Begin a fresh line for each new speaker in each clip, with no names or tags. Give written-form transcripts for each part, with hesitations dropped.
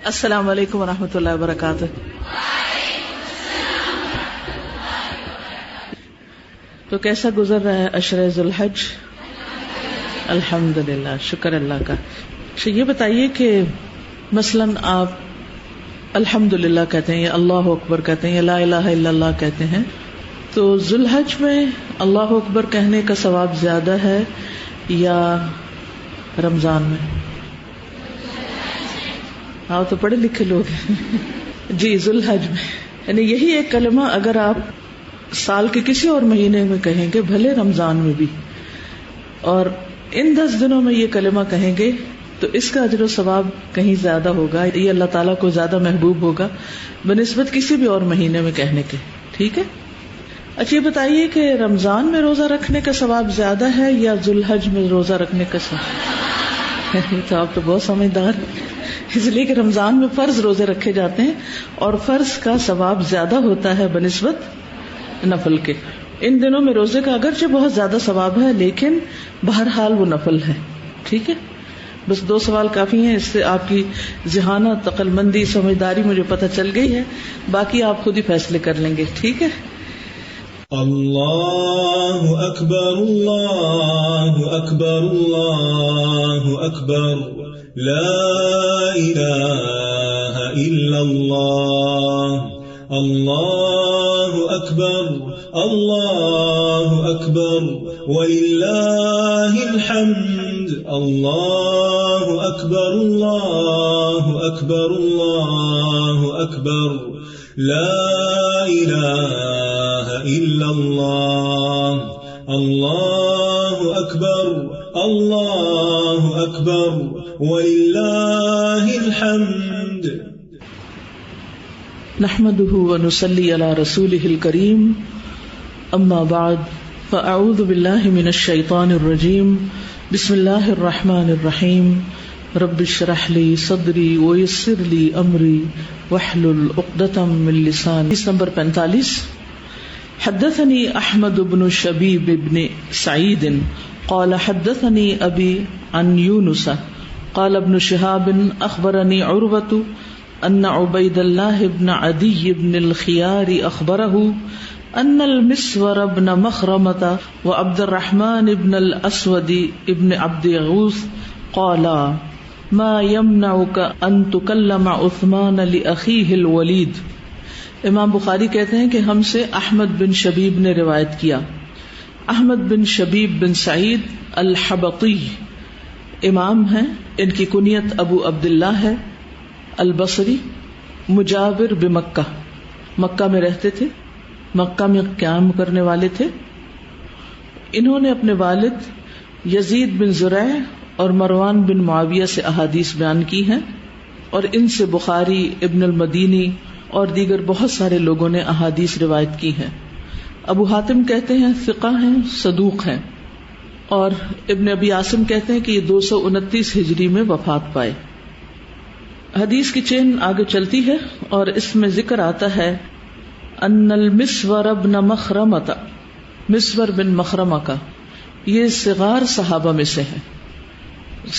السلام علیکم ورحمۃ اللہ وبرکاتہ. تو کیسا گزر رہا ہے عشرہ ذو الحج؟ الحمدللہ، شکر اللہ کا. یہ بتائیے کہ مثلاً آپ الحمدللہ کہتے ہیں یا اللہ اکبر کہتے ہیں یا لا الہ الا اللہ کہتے ہیں، تو ذو الحج میں اللہ اکبر کہنے کا ثواب زیادہ ہے یا رمضان میں؟ ہاں تو پڑھے لکھے لوگ ہیں. جی ذو الحج میں، یعنی یہی ایک کلمہ اگر آپ سال کے کسی اور مہینے میں کہیں گے، بھلے رمضان میں بھی، اور ان 10 دنوں میں یہ کلمہ کہیں گے تو اس کا اجر و ثواب کہیں زیادہ ہوگا، یہ اللہ تعالیٰ کو زیادہ محبوب ہوگا بنسبت کسی بھی اور مہینے میں کہنے کے. ٹھیک ہے. اچھا یہ بتائیے کہ رمضان میں روزہ رکھنے کا ثواب زیادہ ہے یا ذو الحج میں روزہ رکھنے کا ثواب؟ تو آپ تو بہت سمجھدار، اس لیے کہ رمضان میں فرض روزے رکھے جاتے ہیں اور فرض کا ثواب زیادہ ہوتا ہے بنسبت نفل کے. ان دنوں میں روزے کا اگرچہ بہت زیادہ ثواب ہے لیکن بہرحال وہ نفل ہے. ٹھیک ہے. بس 2 سوال کافی ہیں، اس سے آپ کی ذہانت، عقل مندی، سمجھداری مجھے پتہ چل گئی ہے، باقی آپ خود ہی فیصلے کر لیں گے. ٹھیک ہے.
اللہ اکبر اللہ اکبر اللہ اکبر لا الہ الا اللہ اللہ اکبر اللہ اکبر وللہ الحمد اللہ اکبر اللہ اکبر اللہ اکبر لا الہ الا اللہ اللہ اکبر اللہ اکبر وللہ الحمد.
نحمده ونصلي على رسوله الكريم، اما بعد فاعوذ بالله من الشيطان الرجيم. بسم الله الرحمن الرحيم. رب اشرح لي صدري ويسر لي امري واحلل عقدة من لساني. حدیث نمبر 45. حدثني احمد بن شبيب بن سعيد قال حدثني ابي عن يونس قال ابن شهاب اخبرني عروة ان عبيد الله بن عدي بن الخيار اخبره ان المسور بن مخرمة وعبد الرحمن بن الاسود بن عبد يغوث قالا ما يمنعك ان تكلم عثمان لاخيه الوليد. امام بخاری کہتے ہیں کہ ہم سے احمد بن شبیب نے روایت کیا. احمد بن شبیب بن سعید الحبطی امام ہیں، ان کی کنیت ابو عبداللہ ہے، البصری، مجاور بمکہ، مکہ میں رہتے تھے، مکہ میں قیام کرنے والے تھے. انہوں نے اپنے والد یزید بن زرع اور مروان بن معاویہ سے احادیث بیان کی ہیں، اور ان سے بخاری، ابن المدینی اور دیگر بہت سارے لوگوں نے احادیث روایت کی ہیں. ابو حاتم کہتے ہیں ثقہ ہیں، صدوق ہیں، اور ابن ابی عاصم کہتے ہیں کہ یہ 229 ہجری میں وفات پائے. حدیث کی چین آگے چلتی ہے اور اس میں ذکر آتا ہے ان المسور بن مخرمہ، مسور بن مخرمہ کا، یہ صغار صحابہ میں سے ہے.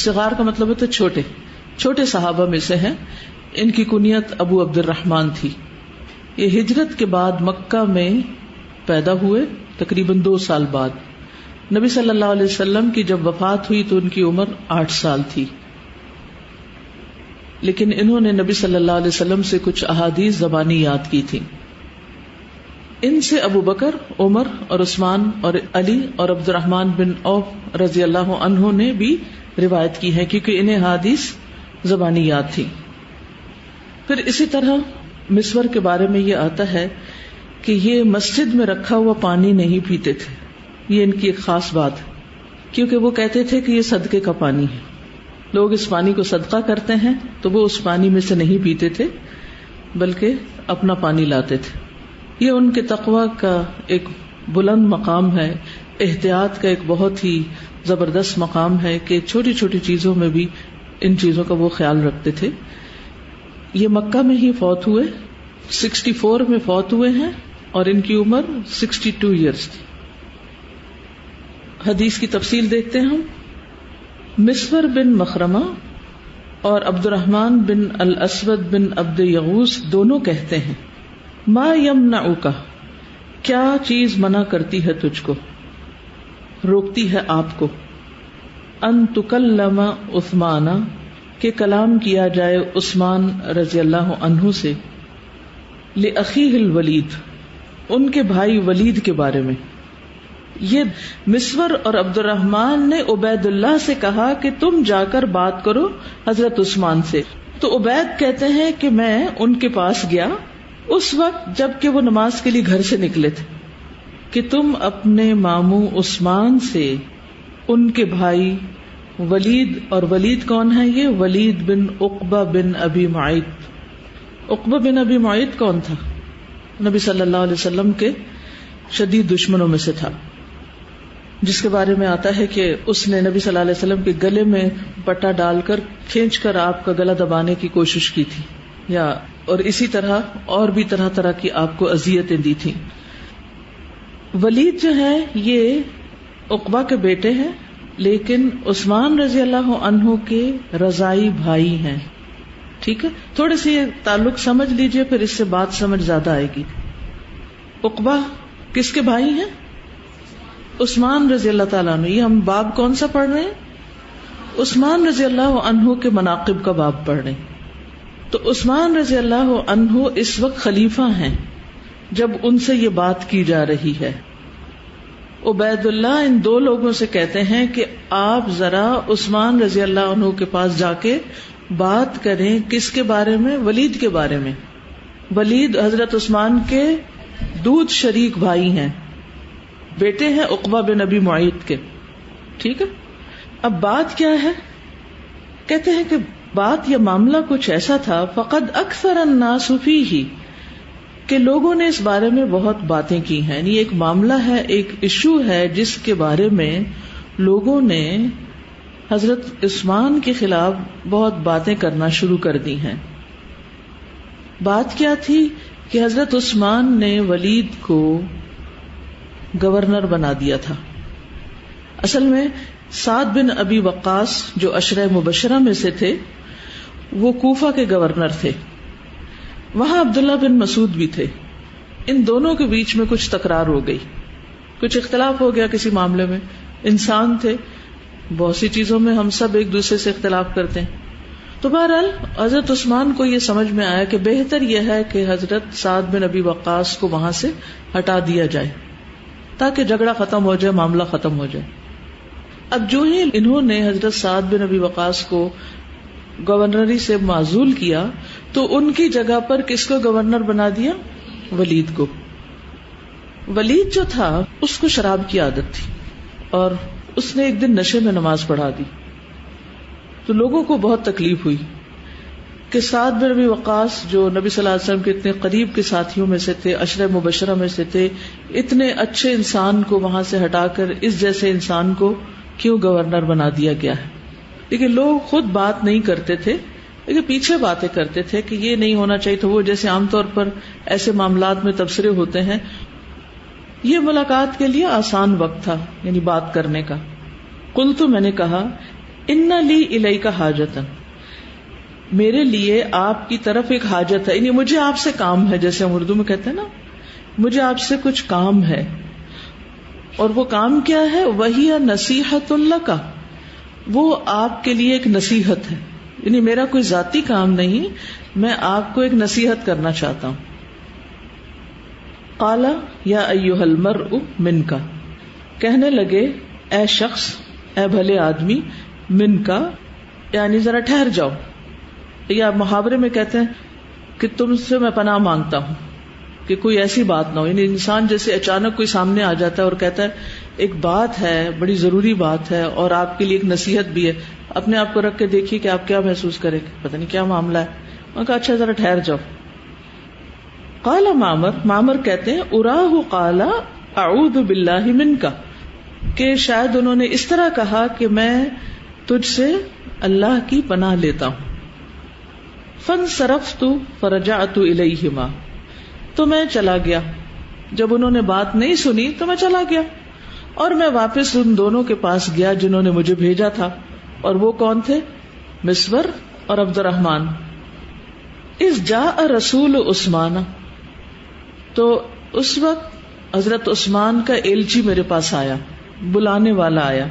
صغار کا مطلب ہے تو چھوٹے صحابہ میں سے ہیں. ان کی کنیت ابو عبد الرحمن تھی. یہ ہجرت کے بعد مکہ میں پیدا ہوئے، تقریباً 2 سال بعد. نبی صلی اللہ علیہ وسلم کی جب وفات ہوئی تو ان کی عمر 8 سال تھی، لیکن انہوں نے نبی صلی اللہ علیہ وسلم سے کچھ احادیث زبانی یاد کی تھی. ان سے ابو بکر، عمر اور عثمان اور علی اور عبد الرحمن بن عوف رضی اللہ عنہ نے بھی روایت کی ہے، کیونکہ انہیں حدیث زبانی یاد تھی. پھر اسی طرح مسور کے بارے میں یہ آتا ہے کہ یہ مسجد میں رکھا ہوا پانی نہیں پیتے تھے. یہ ان کی ایک خاص بات ہے، کیونکہ وہ کہتے تھے کہ یہ صدقے کا پانی ہے، لوگ اس پانی کو صدقہ کرتے ہیں تو وہ اس پانی میں سے نہیں پیتے تھے بلکہ اپنا پانی لاتے تھے. یہ ان کے تقوی کا ایک بلند مقام ہے، احتیاط کا ایک بہت ہی زبردست مقام ہے کہ چھوٹی چھوٹی چیزوں میں بھی ان چیزوں کا وہ خیال رکھتے تھے. یہ مکہ میں ہی فوت ہوئے، 64 میں فوت ہوئے ہیں اور ان کی عمر 62 ایئرس تھی. حدیث کی تفصیل دیکھتے ہیں ہم. مسور بن مخرمہ اور عبد الرحمن بن الاسود بن عبد یغوث دونوں کہتے ہیں ما یمنعک، کیا چیز منع کرتی ہے تجھ کو، روکتی ہے آپ کو، ان تکلم عثمان، کہ کلام کیا جائے عثمان رضی اللہ عنہ سے، لأخیہ الولید، ان کے بھائی ولید کے بارے میں. یہ مسور اور عبد الرحمن نے عبید اللہ سے کہا کہ تم جا کر بات کرو حضرت عثمان سے. تو عبید کہتے ہیں کہ میں ان کے پاس گیا اس وقت جب کہ وہ نماز کے لیے گھر سے نکلے تھے کہ تم اپنے ماموں عثمان سے ان کے بھائی ولید، اور ولید کون ہے؟ یہ ولید بن عقبہ بن ابی معیط. عقبہ بن ابی معیط کون تھا؟ نبی صلی اللہ علیہ وسلم کے شدید دشمنوں میں سے تھا، جس کے بارے میں آتا ہے کہ اس نے نبی صلی اللہ علیہ وسلم کے گلے میں پٹا ڈال کر کھینچ کر آپ کا گلا دبانے کی کوشش کی تھی، اور اسی طرح اور بھی طرح طرح کی آپ کو اذیتیں دی تھی. ولید جو ہے یہ عقبہ کے بیٹے ہیں، لیکن عثمان رضی اللہ عنہ کے رضائی بھائی ہیں. ٹھیک ہے، تھوڑے سے یہ تعلق سمجھ لیجئے، پھر اس سے بات سمجھ زیادہ آئے گی. عقبہ کس کے بھائی ہیں؟ عثمان رضی اللہ تعالیٰ عنہ. یہ ہم باب کون سا پڑھ رہے ہیں؟ عثمان رضی اللہ عنہ کے مناقب کا باب پڑھ رہے ہیں. تو عثمان رضی اللہ عنہ اس وقت خلیفہ ہیں جب ان سے یہ بات کی جا رہی ہے. عبید اللہ ان دو لوگوں سے کہتے ہیں کہ آپ ذرا عثمان رضی اللہ عنہ کے پاس جا کے بات کریں. کس کے بارے میں؟ ولید کے بارے میں. ولید حضرت عثمان کے دودھ شریک بھائی ہیں، بیٹے ہیں عقبہ بن ابی معیط کے. ٹھیک ہے، اب بات کیا ہے؟ کہتے ہیں کہ بات یا معاملہ کچھ ایسا تھا، فقد اکثر الناس فیہ، کہ لوگوں نے اس بارے میں بہت باتیں کی ہیں. یعنی ایک معاملہ ہے، ایک ایشو ہے جس کے بارے میں لوگوں نے حضرت عثمان کے خلاف بہت باتیں کرنا شروع کر دی ہیں. بات کیا تھی کہ حضرت عثمان نے ولید کو گورنر بنا دیا تھا. اصل میں سعد بن ابی وقاص جو عشرہ مبشرہ میں سے تھے وہ کوفہ کے گورنر تھے. وہاں عبداللہ بن مسعود بھی تھے. ان دونوں کے بیچ میں کچھ تکرار ہو گئی، کچھ اختلاف ہو گیا کسی معاملے میں. انسان تھے، بہت سی چیزوں میں ہم سب ایک دوسرے سے اختلاف کرتے ہیں. تو بہرحال حضرت عثمان کو یہ سمجھ میں آیا کہ بہتر یہ ہے کہ حضرت سعد بن ابی وقاص کو وہاں سے ہٹا دیا جائے تاکہ جھگڑا ختم ہو جائے، معاملہ ختم ہو جائے. اب جو ہی انہوں نے حضرت سعد بن ابی وقاص کو گورنری سے معزول کیا تو ان کی جگہ پر کس کو گورنر بنا دیا؟ ولید کو. ولید جو تھا اس کو شراب کی عادت تھی اور اس نے ایک دن نشے میں نماز پڑھا دی. تو لوگوں کو بہت تکلیف ہوئی کہ سعد بن ابی وقاص جو نبی صلی اللہ علیہ وسلم کے اتنے قریب کے ساتھیوں میں سے تھے، عشرہ مبشرہ میں سے تھے، اتنے اچھے انسان کو وہاں سے ہٹا کر اس جیسے انسان کو کیوں گورنر بنا دیا گیا ہے. لیکن لوگ خود بات نہیں کرتے تھے، لیکن پیچھے باتیں کرتے تھے کہ یہ نہیں ہونا چاہیے تھا. وہ جیسے عام طور پر ایسے معاملات میں تبصرے ہوتے ہیں، یہ ملاقات کے لیے آسان وقت تھا، یعنی بات کرنے کا. قلت، میں نے کہا، ان لی الیک حاجتن، میرے لیے آپ کی طرف ایک حاجت ہے، یعنی مجھے آپ سے کام ہے، جیسے ہم اردو میں کہتے ہیں نا، مجھے آپ سے کچھ کام ہے. اور وہ کام کیا ہے؟ وہی نصیحت لک، وہ آپ کے لیے ایک نصیحت ہے. یعنی میرا کوئی ذاتی کام نہیں، میں آپ کو ایک نصیحت کرنا چاہتا ہوں. قال یا ایھا المرء منک، کہنے لگے اے شخص، اے بھلے آدمی، من کا یعنی ذرا ٹھہر جاؤ. یا محاورے میں کہتے ہیں کہ تم سے میں پناہ مانگتا ہوں کہ کوئی ایسی بات نہ ہو. یعنی انسان جیسے اچانک کوئی سامنے آ جاتا ہے اور کہتا ہے ایک بات ہے، بڑی ضروری بات ہے اور آپ کے لیے ایک نصیحت بھی ہے، اپنے آپ کو رکھ کے دیکھیے کہ آپ کیا محسوس کریں گے، پتہ نہیں کیا معاملہ ہے. میں کہا اچھا ذرا ٹھہر جاؤ. قال معمر کہتے ہیں اراہ قال اعوذ باللہ منک، کہ شاید انہوں نے اس طرح کہا کہ میں تجھ سے اللہ کی پناہ لیتا ہوں. فانصرفت فرجعت الیہما، تو میں چلا گیا. جب انہوں نے بات نہیں سنی تو میں چلا گیا اور میں واپس ان دونوں کے پاس گیا جنہوں نے مجھے بھیجا تھا. اور وہ کون تھے؟ مسور اور عبد الرحمن. اذ جاء رسول عثمان، تو اس وقت حضرت عثمان کا ایلچی میرے پاس آیا، بلانے والا آیا.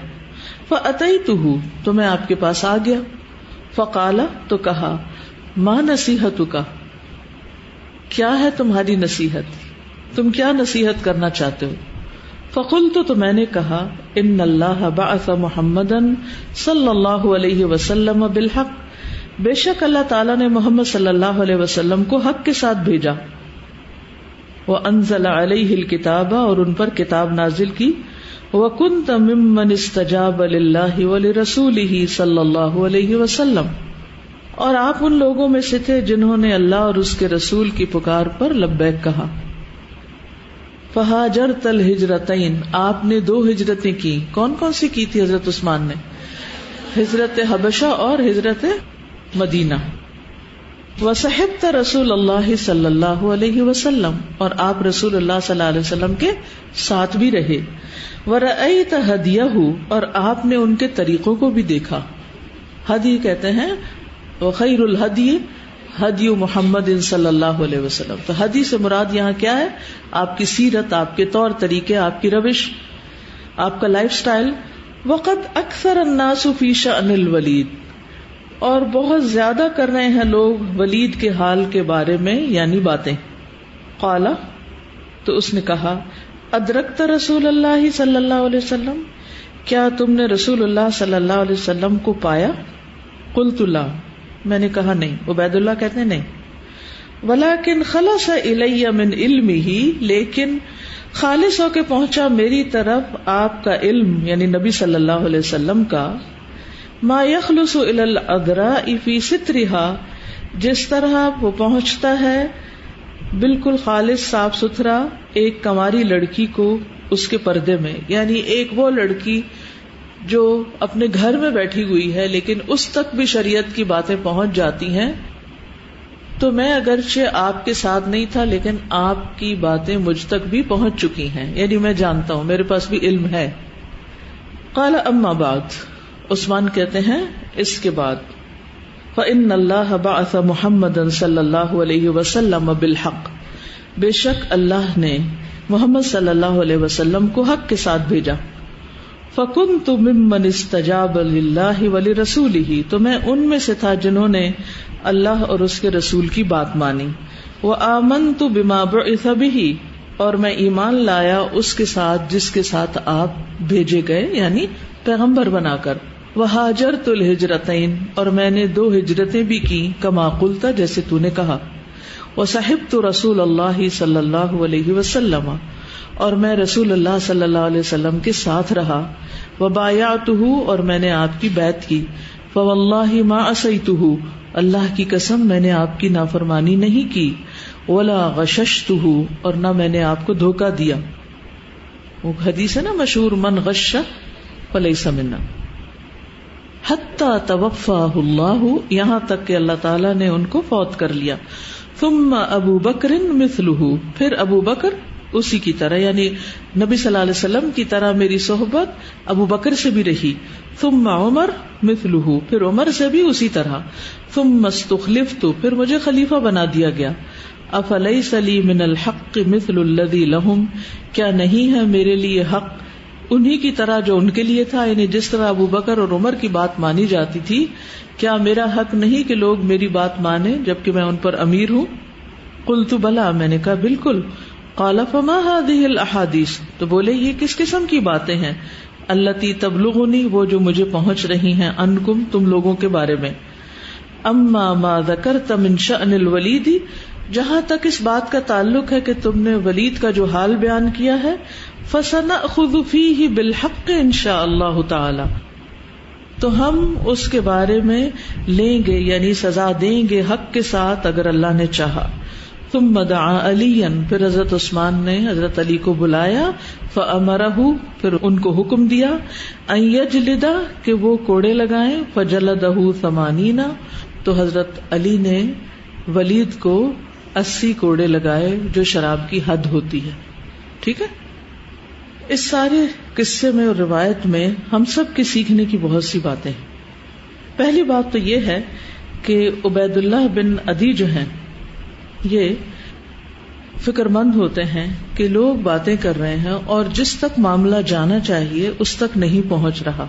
فأتیتہ، تو میں آپ کے پاس آ گیا. فقال، تو کہا، ما نصیحتک، کیا ہے تمہاری نصیحت، تم کیا نصیحت کرنا چاہتے ہو؟ فقلت، تو میں نے کہا، ان اللہ بعث محمدا صلی اللہ علیہ وسلم بالحق، بے شک اللہ تعالیٰ نے محمد صلی اللہ علیہ وسلم کو حق کے ساتھ بھیجا. وانزل علیہ الکتاب، اور ان پر کتاب نازل کی. وکنت ممن استجاب للہ ولرسولہ صلی اللہ علیہ وسلم، اور آپ ان لوگوں میں سے تھے جنہوں نے اللہ اور اس کے رسول کی پکار پر لبیک کہا. فہاجرت الہجرتین، آپ نے 2 ہجرتیں کی. کون کون سی کی تھی حضرت عثمان نے؟ ہجرت حبشہ اور ہجرت مدینہ. وصحبت رسول اللہ صلی اللہ علیہ وسلم، اور آپ رسول اللہ صلی اللہ علیہ وسلم کے ساتھ بھی رہے. ورأیت ہدیہ، اور آپ نے ان کے طریقوں کو بھی دیکھا. ہدی کہتے ہیں وخیر الہدی ہدی محمد صلی اللہ علیہ وسلم. تو ہدی سے مراد یہاں کیا ہے؟ آپ کی سیرت، آپ کے طور طریقے، آپ کی روش، آپ کا لائف سٹائل. وقد اکثر الناس فی شأن الولید، اور بہت زیادہ کر رہے ہیں لوگ ولید کے حال کے بارے میں، یعنی باتیں. قال، تو اس نے کہا، ادرکت رسول اللہ صلی اللہ علیہ وسلم، کیا تم نے رسول اللہ صلی اللہ علیہ وسلم کو پایا؟ قلت لا، میں نے کہا نہیں. عبید اللہ کہتے ہیں نہیں. ولیکن خلص الی من علمہ، لیکن خالص ہو کے پہنچا میری طرف آپ کا علم، یعنی نبی صلی اللہ علیہ وسلم کا. ما یخلص الی الاغراء فی سترها، جس طرح وہ پہنچتا ہے بالکل خالص صاف ستھرا ایک کنواری لڑکی کو اس کے پردے میں، یعنی ایک وہ لڑکی جو اپنے گھر میں بیٹھی ہوئی ہے لیکن اس تک بھی شریعت کی باتیں پہنچ جاتی ہیں. تو میں اگرچہ آپ کے ساتھ نہیں تھا لیکن آپ کی باتیں مجھ تک بھی پہنچ چکی ہیں، یعنی میں جانتا ہوں، میرے پاس بھی علم ہے. قال اما بعد، عثمان کہتے ہیں اس کے بعد، فإن اللہ بعث محمدا صلی اللہ علیہ وسلم بالحق، بے شک اللہ نے محمد صلی اللہ علیہ وسلم کو حق کے ساتھ بھیجا. فکنت ممن استجاب للہ ولرسولہ، تو میں ان میں سے تھا جنہوں نے اللہ اور اس کے رسول کی بات مانی. وآمنت بما بعث بہ، اور میں ایمان لایا اس کے ساتھ جس کے ساتھ آپ بھیجے گئے، یعنی پیغمبر بنا کر. وہاجرت الہجرتین، اور میں نے 2 ہجرتیں بھی کی، کما قلت، جیسے تو نے کہا. وصحبت رسول اللہ صلی اللہ علیہ وسلم، اور میں رسول اللہ صلی اللہ علیہ وسلم کے ساتھ رہا. وبایعتہ، اور میں نے آپ کی بیعت کی. فواللہ ما عصیتہ، اللہ کی قسم میں نے آپ کی نافرمانی نہیں کی. ولا غششتہ، اور نہ میں نے آپ کو دھوکہ دیا. وہ حدیث ہے نا مشہور، من غش فلیس منا. حتی توفاہ اللہ، یہاں تک کہ اللہ تعالیٰ نے ان کو فوت کر لیا. ثم ابو بکر مثلہ، پھر ابو بکر اسی کی طرح، یعنی نبی صلی اللہ علیہ وسلم کی طرح میری صحبت ابو بکر سے بھی رہی. ثم عمر مثلہ، پھر عمر سے بھی اسی طرح. ثم استخلفت، پھر مجھے خلیفہ بنا دیا گیا. افلیس لی من الحق مثل الذی لہم، کیا نہیں ہے میرے لیے حق انہی کی طرح جو ان کے لیے تھا، یعنی جس طرح ابو بکر اور عمر کی بات مانی جاتی تھی، کیا میرا حق نہیں کہ لوگ میری بات مانیں جبکہ میں ان پر امیر ہوں؟ قلت بلا، میں نے کہا بالکل. قال فما هذه الاحاديث، تو بولے یہ کس قسم کی باتیں ہیں؟ التي تبلغنی، وہ جو مجھے پہنچ رہی ہیں، انکم، تم لوگوں کے بارے میں. اما ما ذکرت من شأن الولید، جہاں تک اس بات کا تعلق ہے کہ تم نے ولید کا جو حال بیان کیا ہے، فسنأخذ فیہ بالحق انشاء اللہ تعالی، تو ہم اس کے بارے میں لیں گے، یعنی سزا دیں گے حق کے ساتھ اگر اللہ نے چاہا. ثم دعا علیًا، پھر حضرت عثمان نے حضرت علی کو بلایا. فامرہ، پھر ان کو حکم دیا. ان یجلد، کہ وہ کوڑے لگائیں. فجلدہ 80، تو حضرت علی نے ولید کو 80 کوڑے لگائے، جو شراب کی حد ہوتی ہے. ٹھیک ہے، اس سارے قصے میں اور روایت میں ہم سب کے سیکھنے کی بہت سی باتیں ہیں. پہلی بات تو یہ ہے کہ عبید اللہ بن عدی جو ہیں یہ فکر مند ہوتے ہیں کہ لوگ باتیں کر رہے ہیں اور جس تک معاملہ جانا چاہیے اس تک نہیں پہنچ رہا،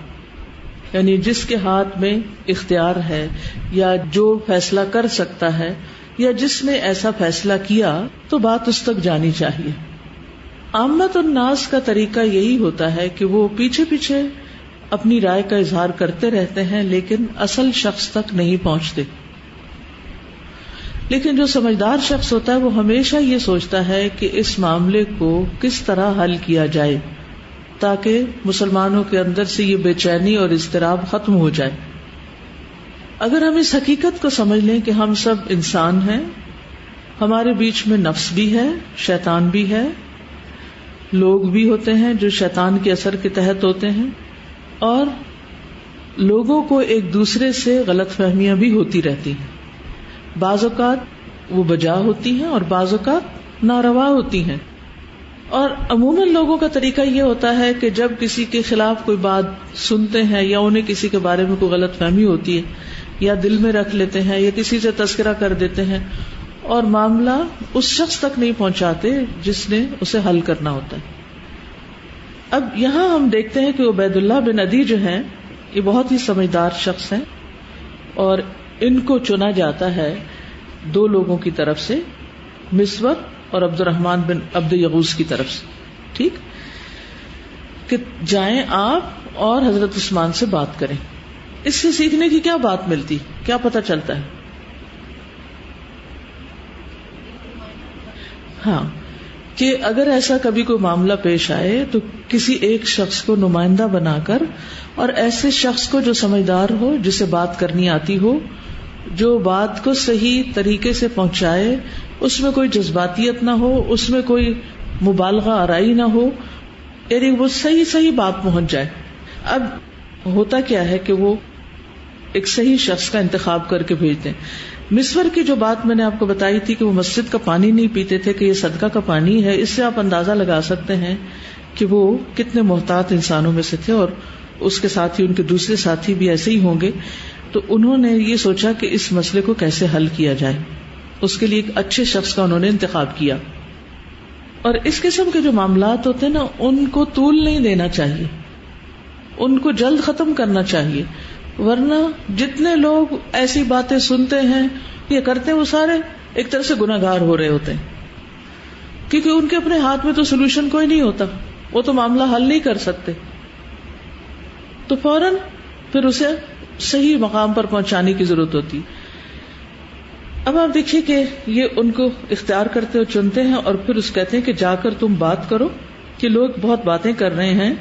یعنی جس کے ہاتھ میں اختیار ہے یا جو فیصلہ کر سکتا ہے یا جس نے ایسا فیصلہ کیا تو بات اس تک جانی چاہیے. عامت الناس کا طریقہ یہی ہوتا ہے کہ وہ پیچھے پیچھے اپنی رائے کا اظہار کرتے رہتے ہیں لیکن اصل شخص تک نہیں پہنچتے. لیکن جو سمجھدار شخص ہوتا ہے وہ ہمیشہ یہ سوچتا ہے کہ اس معاملے کو کس طرح حل کیا جائے تاکہ مسلمانوں کے اندر سے یہ بے چینی اور اضطراب ختم ہو جائے. اگر ہم اس حقیقت کو سمجھ لیں کہ ہم سب انسان ہیں، ہمارے بیچ میں نفس بھی ہے، شیطان بھی ہے، لوگ بھی ہوتے ہیں جو شیطان کے اثر کے تحت ہوتے ہیں، اور لوگوں کو ایک دوسرے سے غلط فہمیاں بھی ہوتی رہتی ہیں. بعض اوقات وہ بجا ہوتی ہیں اور بعض اوقات ناروا ہوتی ہیں. اور عموماً لوگوں کا طریقہ یہ ہوتا ہے کہ جب کسی کے خلاف کوئی بات سنتے ہیں یا انہیں کسی کے بارے میں کوئی غلط فہمی ہوتی ہے یا دل میں رکھ لیتے ہیں یا کسی سے تذکرہ کر دیتے ہیں اور معاملہ اس شخص تک نہیں پہنچاتے جس نے اسے حل کرنا ہوتا ہے. اب یہاں ہم دیکھتے ہیں کہ عبید اللہ بن عدی جو ہیں یہ بہت ہی سمجھدار شخص ہیں اور ان کو چنا جاتا ہے دو لوگوں کی طرف سے، مسور اور عبد الرحمن بن عبد یغوث کی طرف سے، ٹھیک، کہ جائیں آپ اور حضرت عثمان سے بات کریں. اس سے سیکھنے کی کیا بات ملتی، کیا پتہ چلتا ہے؟ ہاں، کہ اگر ایسا کبھی کوئی معاملہ پیش آئے تو کسی ایک شخص کو نمائندہ بنا کر اور ایسے شخص کو جو سمجھدار ہو، جسے بات کرنی آتی ہو، جو بات کو صحیح طریقے سے پہنچائے، اس میں کوئی جذباتیت نہ ہو، اس میں کوئی مبالغہ آرائی نہ ہو، یعنی وہ صحیح بات پہنچ جائے. اب ہوتا کیا ہے کہ وہ ایک صحیح شخص کا انتخاب کر کے بھیجتے ہیں. مسور کی جو بات میں نے آپ کو بتائی تھی کہ وہ مسجد کا پانی نہیں پیتے تھے کہ یہ صدقہ کا پانی ہے، اس سے آپ اندازہ لگا سکتے ہیں کہ وہ کتنے محتاط انسانوں میں سے تھے اور اس کے ساتھ ہی ان کے دوسرے ساتھی بھی ایسے ہی ہوں گے. تو انہوں نے یہ سوچا کہ اس مسئلے کو کیسے حل کیا جائے، اس کے لیے ایک اچھے شخص کا انہوں نے انتخاب کیا. اور اس قسم کے جو معاملات ہوتے ہیں نا، ان کو طول نہیں دینا چاہیے، ان کو جلد ختم کرنا چاہیے، ورنہ جتنے لوگ ایسی باتیں سنتے ہیں یہ کرتے ہیں وہ سارے ایک طرح سے گناہگار ہو رہے ہوتے ہیں، کیونکہ ان کے اپنے ہاتھ میں تو سولوشن کوئی نہیں ہوتا، وہ تو معاملہ حل نہیں کر سکتے. تو فوراً پھر اسے صحیح مقام پر پہنچانے کی ضرورت ہوتی. اب آپ دیکھیے کہ یہ ان کو اختیار کرتے اور چنتے ہیں اور پھر اس کہتے ہیں کہ جا کر تم بات کرو کہ لوگ بہت باتیں کر رہے ہیں.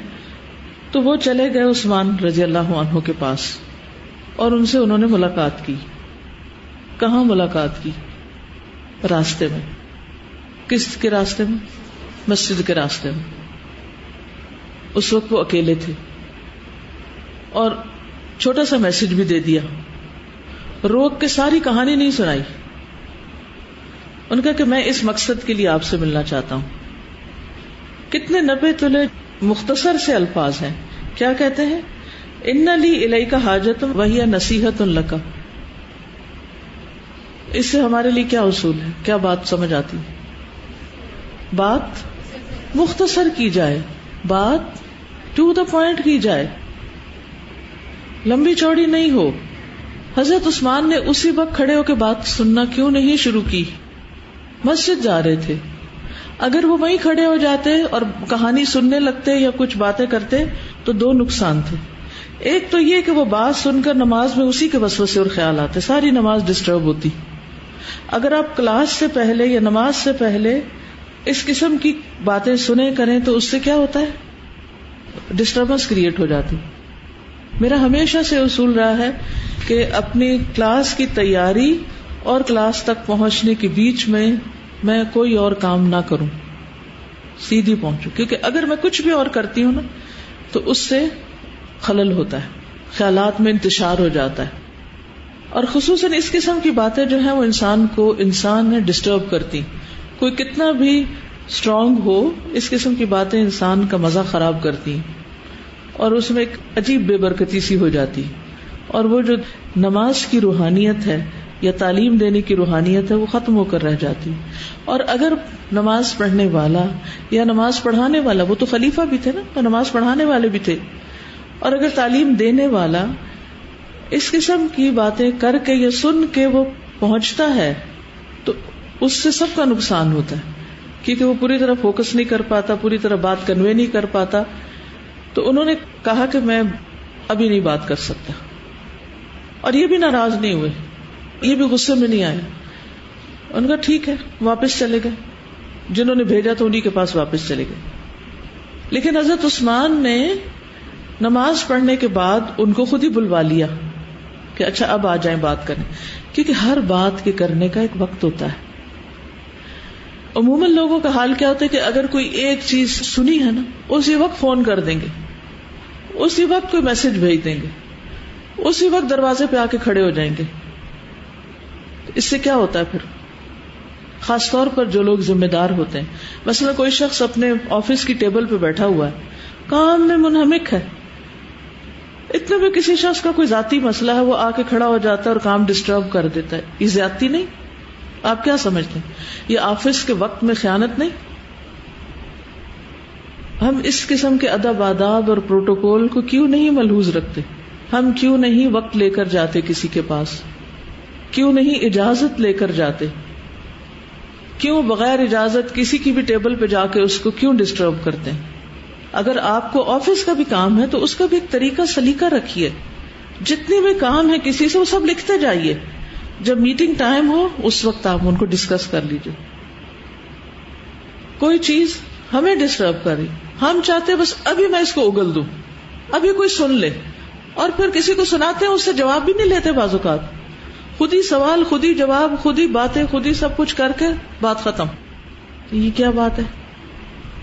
تو وہ چلے گئے عثمان رضی اللہ عنہ کے پاس اور ان سے انہوں نے ملاقات کی. کہاں ملاقات کی؟ راستے میں. کس کے راستے میں؟ مسجد کے راستے میں. اس وقت وہ اکیلے تھے اور چھوٹا سا میسج بھی دے دیا، روک کے ساری کہانی نہیں سنائی. ان کا کہ میں اس مقصد کے لیے آپ سے ملنا چاہتا ہوں. کتنے 90 تلے مختصر سے الفاظ ہیں. کیا کہتے ہیں؟ ان لی الیک حاجت وہی نصیحت لک. اس سے ہمارے لیے کیا اصول ہے، کیا بات سمجھ آتی؟ بات مختصر کی جائے، بات ٹو دا پوائنٹ کی جائے، لمبی چوڑی نہیں ہو. حضرت عثمان نے اسی وقت کھڑے ہو کے بات سننا کیوں نہیں شروع کی؟ مسجد جا رہے تھے. اگر وہ وہیں کھڑے ہو جاتے اور کہانی سننے لگتے یا کچھ باتیں کرتے تو دو نقصان تھے. ایک تو یہ کہ وہ بات سن کر نماز میں اسی کے وسوسے اور خیال آتے، ساری نماز ڈسٹرب ہوتی. اگر آپ کلاس سے پہلے یا نماز سے پہلے اس قسم کی باتیں سنے کریں تو اس سے کیا ہوتا ہے؟ ڈسٹربنس کریٹ ہو جاتی. میرا ہمیشہ سے اصول رہا ہے کہ اپنی کلاس کی تیاری اور کلاس تک پہنچنے کے بیچ میں کوئی اور کام نہ کروں، سیدھی پہنچوں. کیونکہ اگر میں کچھ بھی اور کرتی ہوں نا تو اس سے خلل ہوتا ہے، خیالات میں انتشار ہو جاتا ہے. اور خصوصاً اس قسم کی باتیں جو ہیں وہ انسان ڈسٹرب کرتی. کوئی کتنا بھی اسٹرانگ ہو، اس قسم کی باتیں انسان کا مزہ خراب کرتی اور اس میں ایک عجیب بے برکتی سی ہو جاتی. اور وہ جو نماز کی روحانیت ہے یا تعلیم دینے کی روحانیت ہے وہ ختم ہو کر رہ جاتی. اور اگر نماز پڑھنے والا یا نماز پڑھانے والا، وہ تو خلیفہ بھی تھے نا، تو نماز پڑھانے والے بھی تھے، اور اگر تعلیم دینے والا اس قسم کی باتیں کر کے یا سن کے وہ پہنچتا ہے تو اس سے سب کا نقصان ہوتا ہے، کیونکہ وہ پوری طرح فوکس نہیں کر پاتا، پوری طرح بات کنوے نہیں کر پاتا. تو انہوں نے کہا کہ میں ابھی نہیں بات کر سکتا، اور یہ بھی ناراض نہیں ہوئے، یہ بھی غصے میں نہیں آئے. ان کا ٹھیک ہے، واپس چلے گئے، جنہوں نے بھیجا تو انہی کے پاس واپس چلے گئے. لیکن حضرت عثمان نے نماز پڑھنے کے بعد ان کو خود ہی بلوا لیا کہ اچھا اب آ جائیں بات کریں، کیونکہ ہر بات کے کرنے کا ایک وقت ہوتا ہے. عموماً لوگوں کا حال کیا ہوتا ہے کہ اگر کوئی ایک چیز سنی ہے نا، اسی وقت فون کر دیں گے، اسی وقت کوئی میسج بھیج دیں گے، اسی وقت دروازے پہ آ کے کھڑے ہو جائیں گے. اس سے کیا ہوتا ہے پھر؟ خاص طور پر جو لوگ ذمہ دار ہوتے ہیں، مثلا کوئی شخص اپنے آفس کی ٹیبل پہ بیٹھا ہوا ہے، کام میں منہمک ہے، اتنے میں کسی شخص کا کوئی ذاتی مسئلہ ہے، وہ آ کے کھڑا ہو جاتا ہے اور کام ڈسٹرب کر دیتا ہے. یہ زیادتی نہیں؟ آپ کیا سمجھتے ہیں؟ یہ آفس کے وقت میں خیانت نہیں؟ ہم اس قسم کے ادب آداب اور پروٹوکول کو کیوں نہیں ملحوظ رکھتے؟ ہم کیوں نہیں وقت لے کر جاتے کسی کے پاس؟ کیوں نہیں اجازت لے کر جاتے؟ کیوں بغیر اجازت کسی کی بھی ٹیبل پہ جا کے اس کو کیوں ڈسٹرب کرتے ہیں؟ اگر آپ کو آفس کا بھی کام ہے تو اس کا بھی ایک طریقہ سلیقہ رکھیے. جتنے بھی کام ہے کسی سے وہ سب لکھتے جائیے، جب میٹنگ ٹائم ہو اس وقت آپ ان کو ڈسکس کر لیجیے. کوئی چیز ہمیں ڈسٹرب کر رہی، ہم چاہتے بس ابھی میں اس کو اگل دوں، ابھی کوئی سن لے، اور پھر کسی کو سناتے ہیں اس سے جواب بھی نہیں لیتے. بعض اوقات خود ہی سوال، خود ہی جواب، خود ہی باتیں، خود ہی سب کچھ کر کے بات ختم. یہ کیا بات ہے؟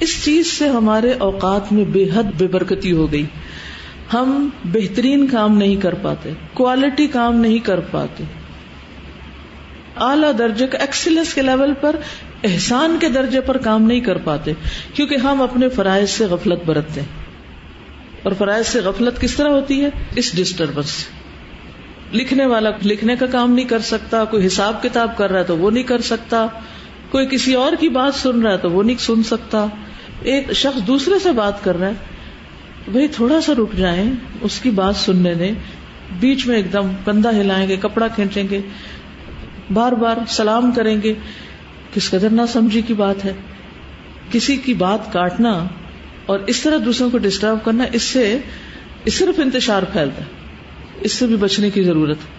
اس چیز سے ہمارے اوقات میں بے حد بے برکتی ہو گئی. ہم بہترین کام نہیں کر پاتے، کوالٹی کام نہیں کر پاتے، اعلیٰ درجے کا ایکسیلنس کے لیول پر، احسان کے درجے پر کام نہیں کر پاتے، کیونکہ ہم اپنے فرائض سے غفلت برتتے ہیں. اور فرائض سے غفلت کس طرح ہوتی ہے؟ اس ڈسٹربنس سے. لکھنے والا لکھنے کا کام نہیں کر سکتا، کوئی حساب کتاب کر رہا ہے تو وہ نہیں کر سکتا، کوئی کسی اور کی بات سن رہا ہے تو وہ نہیں سن سکتا. ایک شخص دوسرے سے بات کر رہا ہے، بھئی تھوڑا سا رک جائیں اس کی بات سننے دیں، بیچ میں ایک دم کندھا ہلائیں گے، کپڑا کھینچیں گے، بار بار سلام کریں گے. کس قدر نہ سمجھی کی بات ہے. کسی کی بات کاٹنا اور اس طرح دوسروں کو ڈسٹرب کرنا، اس سے صرف انتشار پھیلتا ہے. اس سے بھی بچنے کی ضرورت ہے.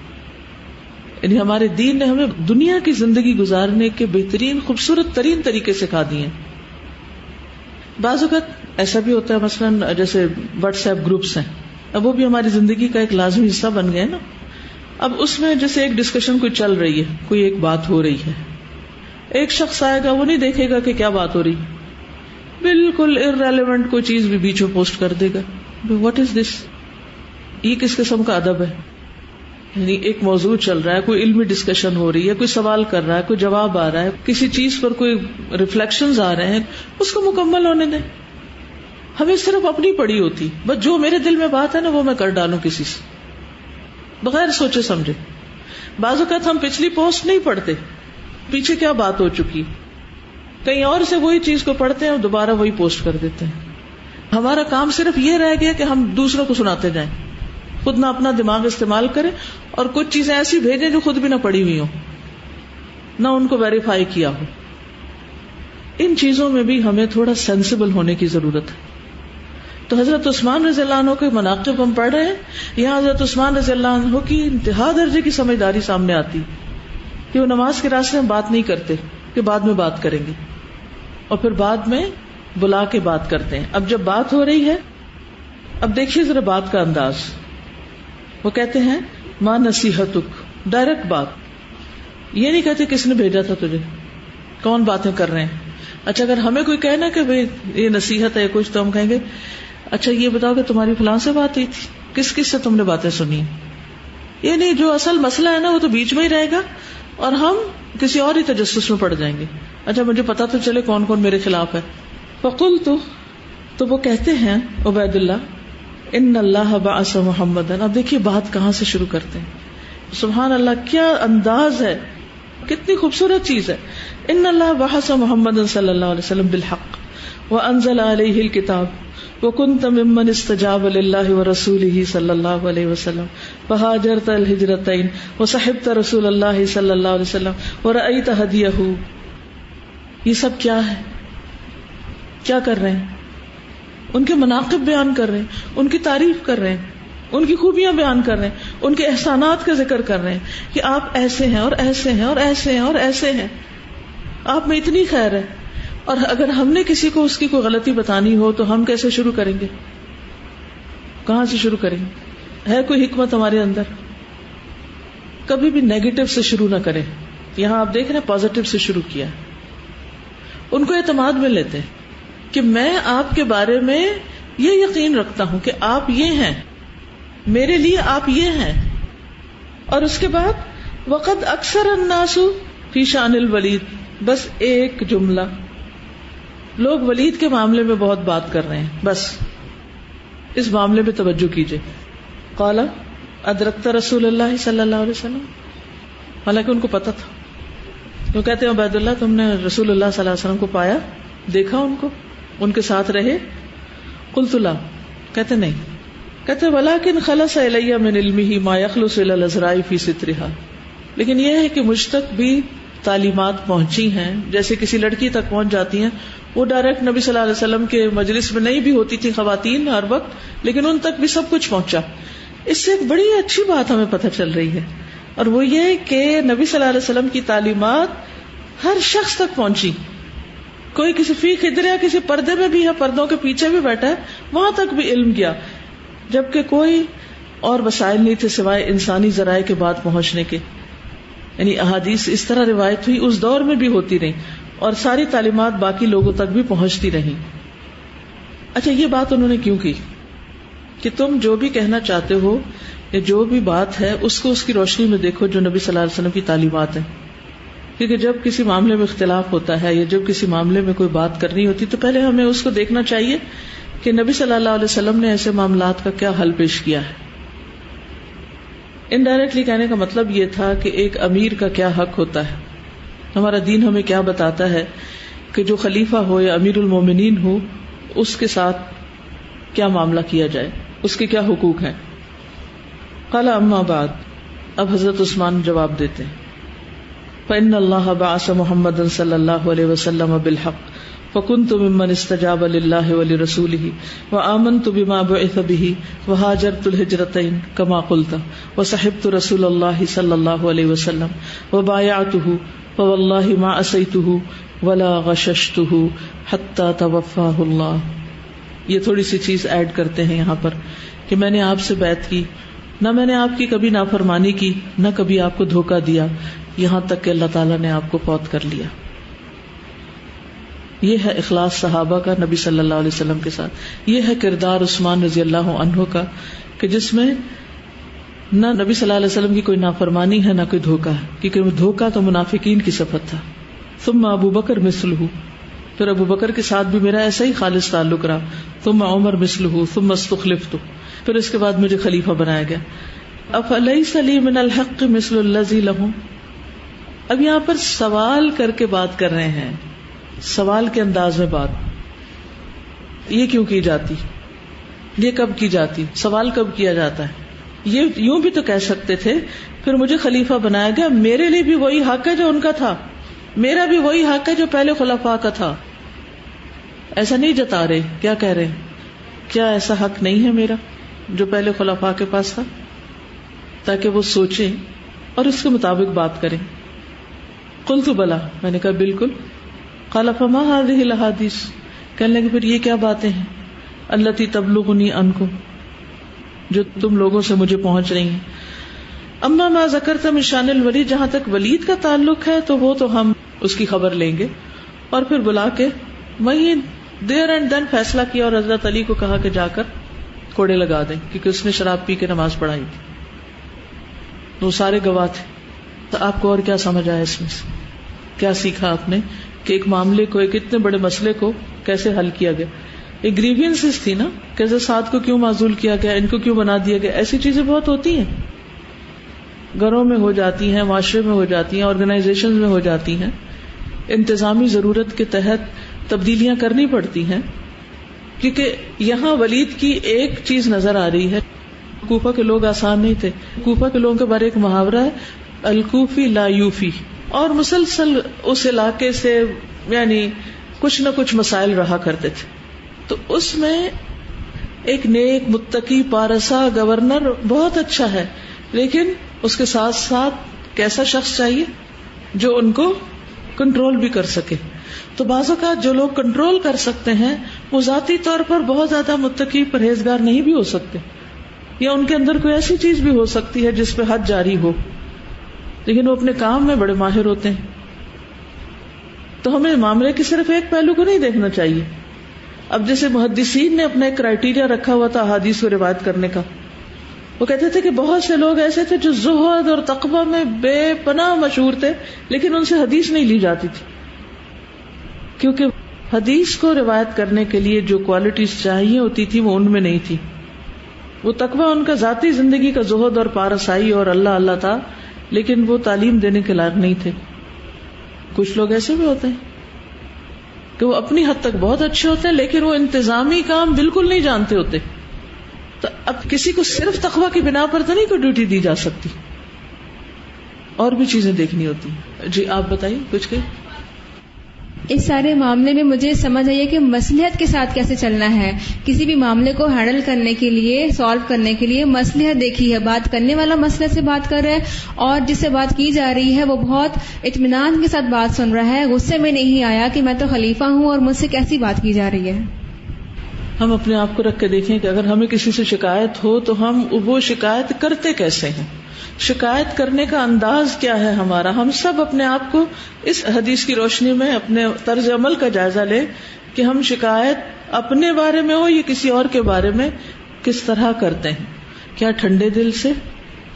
یعنی ہمارے دین نے ہمیں دنیا کی زندگی گزارنے کے بہترین خوبصورت ترین طریقے سکھا دیے ہیں. بعض اوقات ایسا بھی ہوتا ہے، مثلا جیسے واٹس ایپ گروپس ہیں، اب وہ بھی ہماری زندگی کا ایک لازمی حصہ بن گئے نا. اب اس میں جیسے ایک ڈسکشن کوئی چل رہی ہے، کوئی ایک بات ہو رہی ہے، ایک شخص آئے گا، وہ نہیں دیکھے گا کہ کیا بات ہو رہی، بالکل ارریلیونٹ کوئی چیز بھی بیچ میں پوسٹ کر دے گا. واٹ از دس؟ یہ کس قسم کا ادب ہے؟ یعنی ایک موضوع چل رہا ہے، کوئی علمی ڈسکشن ہو رہی ہے، کوئی سوال کر رہا ہے، کوئی جواب آ رہا ہے، کسی چیز پر کوئی ریفلیکشنز آ رہے ہیں، اس کو مکمل ہونے دیں. ہمیں صرف اپنی پڑی ہوتی، بس جو میرے دل میں بات ہے نا وہ میں کر ڈالوں کسی سے، بغیر سوچے سمجھے. بعض اوقات ہم پچھلی پوسٹ نہیں پڑھتے، پیچھے کیا بات ہو چکی، کہیں اور سے وہی چیز کو پڑھتے ہیں اور دوبارہ وہی پوسٹ کر دیتے ہیں. ہمارا کام صرف یہ رہ گیا کہ ہم دوسروں کو سناتے جائیں، خود نہ اپنا دماغ استعمال کریں، اور کچھ چیزیں ایسی بھیجیں جو خود بھی نہ پڑھی ہوئی ہوں، نہ ان کو ویریفائی کیا ہو. ان چیزوں میں بھی ہمیں تھوڑا سینسیبل ہونے کی ضرورت ہے. تو حضرت عثمان رضی اللہ عنہ کے مناقب ہم پڑھ رہے ہیں. یہاں حضرت عثمان رضی اللہ عنہ کی انتہا درجے کی سمجھداری سامنے آتی کہ وہ نماز کے راستے میں بات نہیں کرتے کہ بعد میں بات کریں گے، اور پھر بعد میں بلا کے بات کرتے ہیں. اب جب بات ہو رہی ہے، اب دیکھیے ذرا بات کا انداز. وہ کہتے ہیں ماں نصیحتک، ڈائریکٹ بات. یہ نہیں کہتے کس نے بھیجا تھا تجھے، کون باتیں کر رہے ہیں. اچھا اگر ہمیں کوئی کہنا کہ بھئی یہ نصیحت ہے کچھ، تو ہم کہیں گے اچھا یہ بتاؤ کہ تمہاری فلاں سے بات ہوئی تھی، کس کس سے تم نے باتیں سنی. یہ نہیں، جو اصل مسئلہ ہے نا وہ تو بیچ میں ہی رہے گا اور ہم کسی اور ہی تجسس میں پڑ جائیں گے. اچھا مجھے پتا تو چلے کون کون میرے خلاف ہے. فقلت، تو وہ کہتے ہیں عبید اللہ ان اللہ بعث محمدن. اب دیکھیے بات کہاں سے شروع کرتے ہیں. سبحان اللہ, کیا انداز ہے, کتنی خوبصورت چیز ہے. ان اللہ بعث محمد صلی اللہ علیہ وسلم بالحق وانزل علیہ الکتاب وکنت ممن استجاب للہ ورسولہ صلی اللہ علیہ وسلم فہاجرت الہجرتین وصحبت رسول اللہ صلی اللہ علیہ وسلم ورأیت ہدیہ. یہ سب کیا ہے؟ کیا کر رہے ہیں؟ ان کے مناقب بیان کر رہے ہیں, ان کی تعریف کر رہے ہیں, ان کی خوبیاں بیان کر رہے ہیں, ان کے احسانات کا ذکر کر رہے ہیں کہ آپ ایسے ہیں اور ایسے ہیں اور ایسے ہیں اور ایسے ہیں, آپ میں اتنی خیر ہے. اور اگر ہم نے کسی کو اس کی کوئی غلطی بتانی ہو تو ہم کیسے شروع کریں گے؟ کہاں سے شروع کریں گے؟ ہے کوئی حکمت ہمارے اندر؟ کبھی بھی نیگیٹو سے شروع نہ کریں. یہاں آپ دیکھ رہے ہیں پازیٹو سے شروع کیا. ان کو اعتماد میں لیتے ہیں کہ میں آپ کے بارے میں یہ یقین رکھتا ہوں کہ آپ یہ ہیں, میرے لیے آپ یہ ہیں. اور اس کے بعد وقد اکثر الناس فی شان الولید, بس ایک جملہ, لوگ ولید کے معاملے میں بہت بات کر رہے ہیں, بس اس معاملے میں توجہ کیجئے. قال ادرکت رسول اللہ صلی اللہ علیہ وسلم, حالانکہ ان کو پتا تھا. وہ کہتے ہیں عبید اللہ, تم نے رسول اللہ صلی اللہ علیہ وسلم کو پایا, دیکھا ان کو, ان کے ساتھ رہے؟ قلت لا, کہتے نہیں. کہتے ولکن خلص الی من علمہ ما یخلص الی الازراء فی سترھا, لیکن یہ ہے کہ مجھ تک بھی تعلیمات پہنچی ہیں جیسے کسی لڑکی تک پہنچ جاتی ہیں. وہ ڈائریکٹ نبی صلی اللہ علیہ وسلم کے مجلس میں نہیں بھی ہوتی تھی خواتین ہر وقت, لیکن ان تک بھی سب کچھ پہنچا. اس سے ایک بڑی اچھی بات ہمیں پتہ چل رہی ہے, اور وہ یہ کہ نبی صلی اللہ علیہ وسلم کی تعلیمات ہر شخص تک پہنچی. کوئی کسی فی خدرہ کسی پردے میں بھی ہے, پردوں کے پیچھے بھی بیٹھا ہے, وہاں تک بھی علم گیا, جبکہ کوئی اور وسائل نہیں تھے سوائے انسانی ذرائع کے بعد پہنچنے کے. یعنی احادیث اس طرح روایت ہوئی, اس دور میں بھی ہوتی رہی, اور ساری تعلیمات باقی لوگوں تک بھی پہنچتی رہی. اچھا, یہ بات انہوں نے کیوں کی کہ تم جو بھی کہنا چاہتے ہو یا جو بھی بات ہے اس کو اس کی روشنی میں دیکھو جو نبی صلی اللہ علیہ وسلم کی تعلیمات ہیں. کیونکہ جب کسی معاملے میں اختلاف ہوتا ہے یا جب کسی معاملے میں کوئی بات کرنی ہوتی تو پہلے ہمیں اس کو دیکھنا چاہیے کہ نبی صلی اللہ علیہ وسلم نے ایسے معاملات کا کیا حل پیش کیا ہے. انڈائریکٹلی کہنے کا مطلب یہ تھا کہ ایک امیر کا کیا حق ہوتا ہے. ہمارا دین ہمیں کیا بتاتا ہے کہ جو خلیفہ ہو یا امیر المومنین ہو اس کے ساتھ کیا معاملہ کیا جائے, اس کے کیا حقوق ہیں. قال اما بعد, اب حضرت عثمان جواب دیتے ہیں, فإن اللہ بعث محمد صلی اللہ علیہ وسلم بالحق فکنت ممن استجاب للہ ولرسولہ وآمنت بما بعث به وہاجرت الہجرتین کما قلت وصحبت رسول اللہ صلی اللہ علیہ وسلم وبایعته فواللہ ما عصیتہ ولا غششتہ حتی توفاہ اللہ. یہ تھوڑی سی چیز ایڈ کرتے ہیں یہاں پر کہ میں نے آپ سے بیعت کی, نہ میں نے آپ کی کبھی نافرمانی کی, نہ کبھی آپ کو دھوکہ دیا, یہاں تک کہ اللہ تعالیٰ نے آپ کو فوت کر لیا. یہ ہے اخلاص صحابہ کا نبی صلی اللہ علیہ وسلم کے ساتھ. یہ ہے کردار عثمان رضی اللہ عنہ کا کہ جس میں نہ نبی صلی اللہ علیہ وسلم کی کوئی نافرمانی ہے نہ کوئی دھوکہ ہے, کیونکہ دھوکہ تو منافقین کی صفت تھا. ثم ابو بکر مثلہ, پھر ابو بکر کے ساتھ بھی میرا ایسا ہی خالص تعلق رہا. ثم عمر مثلہ ثم استخلفت, پھر اس کے بعد مجھے خلیفہ بنایا گیا. افلیس لی من الحق مثل الذی لہم. اب یہاں پر سوال کر کے بات کر رہے ہیں, سوال کے انداز میں بات. یہ کیوں کی جاتی, یہ کب کی جاتی, سوال کب کیا جاتا ہے؟ یہ یوں بھی تو کہہ سکتے تھے پھر مجھے خلیفہ بنایا گیا, میرے لیے بھی وہی حق ہے جو ان کا تھا, میرا بھی وہی حق ہے جو پہلے خلفاء کا تھا. ایسا نہیں جتا رہے, کیا کہہ رہے ہیں, کیا ایسا حق نہیں ہے میرا جو پہلے خلفاء کے پاس تھا, تاکہ وہ سوچیں اور اس کے مطابق بات کریں. قلت بلا, میں نے کہا بالکل. قال فما هذه الاحاديث, کہنے لگے پھر یہ کیا باتیں ہیں, التي تبلغني عنكم, جو تم لوگوں سے مجھے پہنچ رہی ہیں. اما ما ذکرت من شان الولید, جہاں تک ولید کا تعلق ہے تو وہ تو ہم اس کی خبر لیں گے. اور پھر بلا کے وہی دیر اینڈ دین فیصلہ کیا اور حضرت علی کو کہا کہ جا کر کوڑے لگا دیں, کیونکہ اس نے شراب پی کے نماز پڑھائی تھی. وہ سارے گواہ تھے. تو آپ کو اور کیا سمجھ آیا اس میں سے, کیا سیکھا آپ نے کہ ایک معاملے کو, ایک اتنے بڑے مسئلے کو کیسے حل کیا گیا. یہ گریوینسز تھی نا کہ حضرت سعد کو کیوں معزول کیا گیا, ان کو کیوں بنا دیا گیا, ایسی چیزیں بہت ہوتی ہیں, گھروں میں ہو جاتی ہیں, معاشرے میں ہو جاتی ہیں, آرگنائزیشن میں ہو جاتی ہیں. انتظامی ضرورت کے تحت تبدیلیاں کرنی پڑتی ہیں, کیونکہ یہاں ولید کی ایک چیز نظر آ رہی ہے. کوفہ کے لوگ آسان نہیں تھے. کوفہ کے لوگوں کے بارے ایک محاورہ ہے, الکوفی لا یوفی, اور مسلسل اس علاقے سے یعنی کچھ نہ کچھ مسائل رہا کرتے تھے. تو اس میں ایک نیک متقی پارسا گورنر بہت اچھا ہے, لیکن اس کے ساتھ ساتھ کیسا شخص چاہیے جو ان کو کنٹرول بھی کر سکے. تو بعض اوقات جو لوگ کنٹرول کر سکتے ہیں وہ ذاتی طور پر بہت زیادہ متقی پرہیزگار نہیں بھی ہو سکتے, یا ان کے اندر کوئی ایسی چیز بھی ہو سکتی ہے جس پہ حد جاری ہو, لیکن وہ اپنے کام میں بڑے ماہر ہوتے ہیں. تو ہمیں معاملے کے صرف ایک پہلو کو نہیں دیکھنا چاہیے. اب جیسے محدثین نے اپنا ایک کرائیٹیریا رکھا ہوا تھا احادیث کو روایت کرنے کا. وہ کہتے تھے کہ بہت سے لوگ ایسے تھے جو زہد اور تقویٰ میں بے پناہ مشہور تھے, لیکن ان سے حدیث نہیں لی جاتی تھی, کیونکہ حدیث کو روایت کرنے کے لیے جو کوالٹیز چاہیے ہوتی تھی وہ ان میں نہیں تھی. وہ تقویٰ ان کا ذاتی زندگی کا زہد اور پارسائی اور اللہ تھا, لیکن وہ تعلیم دینے کے لائق نہیں تھے. کچھ لوگ ایسے بھی ہوتے ہیں کہ وہ اپنی حد تک بہت اچھے ہوتے ہیں, لیکن وہ انتظامی کام بالکل نہیں جانتے ہوتے. تو اب کسی کو صرف تقویٰ کی بنا پر تو نہیں کوئی ڈیوٹی دی جا سکتی, اور بھی چیزیں دیکھنی ہوتی ہیں. جی آپ بتائیے کچھ.
اس سارے معاملے میں مجھے سمجھ آئی ہے کہ مصلحت کے ساتھ کیسے چلنا ہے. کسی بھی معاملے کو ہینڈل کرنے کے لیے, سالو کرنے کے لیے مصلحت دیکھی ہے. بات کرنے والا مصلحت سے بات کر رہا ہے, اور جس سے بات کی جا رہی ہے وہ بہت اطمینان کے ساتھ بات سن رہا ہے, غصے میں نہیں آیا کہ میں تو خلیفہ ہوں اور مجھ سے کیسی بات کی جا رہی ہے.
ہم اپنے آپ کو رکھ کے دیکھیں کہ اگر ہمیں کسی سے شکایت ہو تو ہم وہ شکایت کرتے کیسے ہیں, شکایت کرنے کا انداز کیا ہے ہمارا. ہم سب اپنے آپ کو اس حدیث کی روشنی میں اپنے طرز عمل کا جائزہ لیں کہ ہم شکایت اپنے بارے میں ہو یا کسی اور کے بارے میں کس طرح کرتے ہیں. کیا ٹھنڈے دل سے,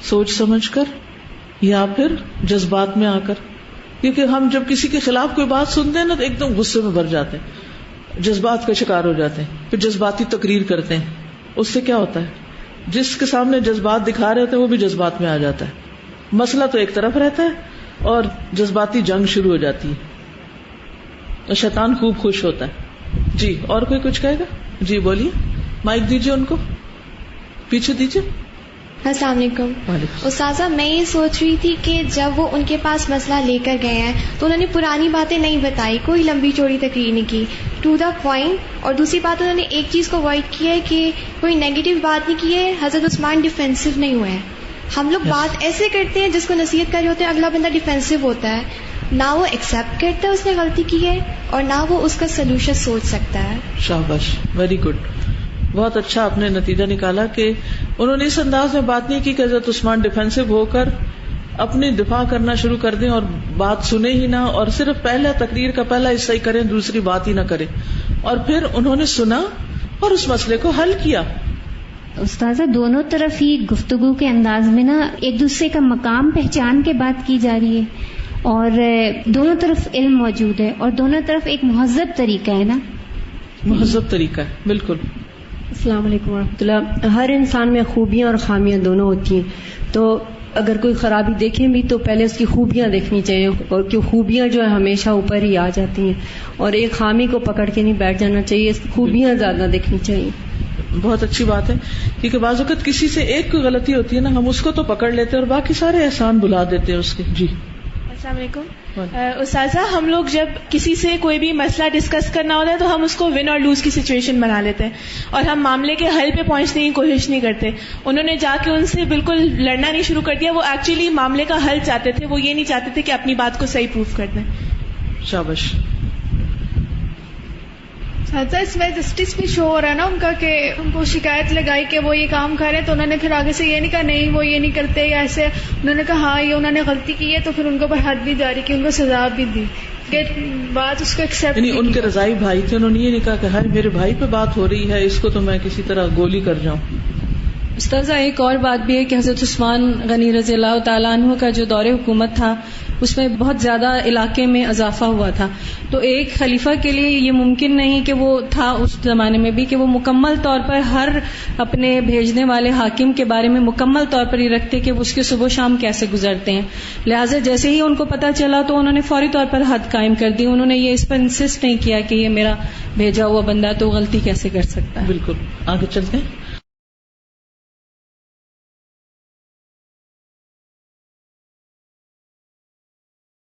سوچ سمجھ کر, یا پھر جذبات میں آ کر. کیونکہ ہم جب کسی کے خلاف کوئی بات سنتے ہیں نا تو ایک دم غصے میں بھر جاتے ہیں, جذبات کا شکار ہو جاتے ہیں, پھر جذباتی تقریر کرتے ہیں. اس سے کیا ہوتا ہے, جس کے سامنے جذبات دکھا رہے ہوتے ہیں وہ بھی جذبات میں آ جاتا ہے. مسئلہ تو ایک طرف رہتا ہے اور جذباتی جنگ شروع ہو جاتی ہے, اور شیطان خوب خوش ہوتا ہے. جی اور کوئی کچھ کہے گا؟ جی بولیے, مائک دیجیے, ان کو پیچھے دیجیے.
السلام علیکم. استاذہ, میں یہ سوچ رہی تھی کہ جب وہ ان کے پاس مسئلہ لے کر گئے ہیں تو انہوں نے پرانی باتیں نہیں بتائی, کوئی لمبی چوڑی تقریر نہیں کی, ٹو دا پوائنٹ. اور دوسری بات انہوں نے ایک چیز کو اوائڈ کی ہے کہ کوئی نیگیٹو بات نہیں کی ہے. حضرت عثمان ڈیفینسو نہیں ہوئے ہیں. ہم لوگ بات ایسے کرتے ہیں جس کو نصیحت کر رہے ہوتے ہیں, اگلا بندہ ڈیفینسو ہوتا ہے, نہ وہ ایکسپٹ کرتا ہے اس نے غلطی کی ہے اور نہ وہ اس کا سلوشن سوچ سکتا ہے.
شاباش, ویری گڈ, بہت اچھا آپ نے نتیجہ نکالا کہ انہوں نے اس انداز میں بات نہیں کی کہ حضرت عثمان ڈیفینسو ہو کر اپنی دفاع کرنا شروع کر دیں اور بات سنے ہی نہ, اور صرف پہلا تقریر کا پہلا حصہ ہی کریں, دوسری بات ہی نہ کریں. اور پھر انہوں نے سنا اور اس مسئلے کو حل کیا.
استاذہ, دونوں طرف ہی گفتگو کے انداز میں نا ایک دوسرے کا مقام پہچان کے بات کی جا رہی ہے, اور دونوں طرف علم موجود ہے, اور دونوں طرف ایک مہذب طریقہ ہے نا,
مہذب طریقہ ہے. بالکل.
السلام علیکم ورحمۃ اللہ. ہر انسان میں خوبیاں اور خامیاں دونوں ہوتی ہیں, تو اگر کوئی خرابی دیکھیں بھی تو پہلے اس کی خوبیاں دیکھنی چاہیے, اور کہ خوبیاں جو ہے ہمیشہ اوپر ہی آ جاتی ہیں, اور ایک خامی کو پکڑ کے نہیں بیٹھ جانا چاہیے, اس کی خوبیاں زیادہ دیکھنی چاہیے.
بہت اچھی بات ہے, کیونکہ بعض اوقات کسی سے ایک کوئی غلطی ہوتی ہے نا, ہم اس کو تو پکڑ لیتے ہیں اور باقی سارے احسان بھلا دیتے ہیں اس کے. جی
السلام علیکم. استاذہ, ہم لوگ جب کسی سے کوئی بھی مسئلہ ڈسکس کرنا ہوتا ہے تو ہم اس کو ون اور لوز کی سچویشن بنا لیتے ہیں, اور ہم معاملے کے حل پہ پہنچنے کی کوشش نہیں کرتے. انہوں نے جا کے ان سے بالکل لڑنا نہیں شروع کر دیا, وہ ایکچولی معاملے کا حل چاہتے تھے, وہ یہ نہیں چاہتے تھے کہ اپنی بات کو صحیح پروف کر دیں.
شاباش.
اس میں جسٹس بھی شو ہو رہا ہے نا ان کا, کہ ان کو شکایت لگائی کہ وہ یہ کام کر رہے ہیں, تو انہوں نے پھر آگے سے یہ نہیں کہا نہیں وہ یہ نہیں کرتے یا ایسے, انہوں نے کہا ہاں یہ انہوں نے غلطی کی ہے, تو پھر ان کے اوپر حد بھی جاری کی, ان کو سزا بھی دی کہ بات اس کو ایکسپٹ.
یعنی ان کے رضائی بھائی تھے, انہوں نے یہ نہیں کہا کہ ہر میرے بھائی پہ بات ہو رہی ہے, اس کو تو میں کسی طرح گولی کر جاؤں.
استاذہ, ایک اور بات بھی ہے کہ حضرت عثمان غنی رضی اللہ تعالیٰ عنہ کا جو دور حکومت تھا اس میں بہت زیادہ علاقے میں اضافہ ہوا تھا. تو ایک خلیفہ کے لیے یہ ممکن نہیں کہ وہ تھا اس زمانے میں بھی کہ وہ مکمل طور پر ہر اپنے بھیجنے والے حاکم کے بارے میں مکمل طور پر یہ رکھتے کہ وہ اس کے صبح و شام کیسے گزرتے ہیں. لہٰذا جیسے ہی ان کو پتہ چلا تو انہوں نے فوری طور پر حد قائم کر دی. انہوں نے یہ اس پر انسسٹ نہیں کیا کہ یہ میرا بھیجا ہوا بندہ تو غلطی کیسے کر سکتا ہے.
بالکل. آگے چلتے ہیں.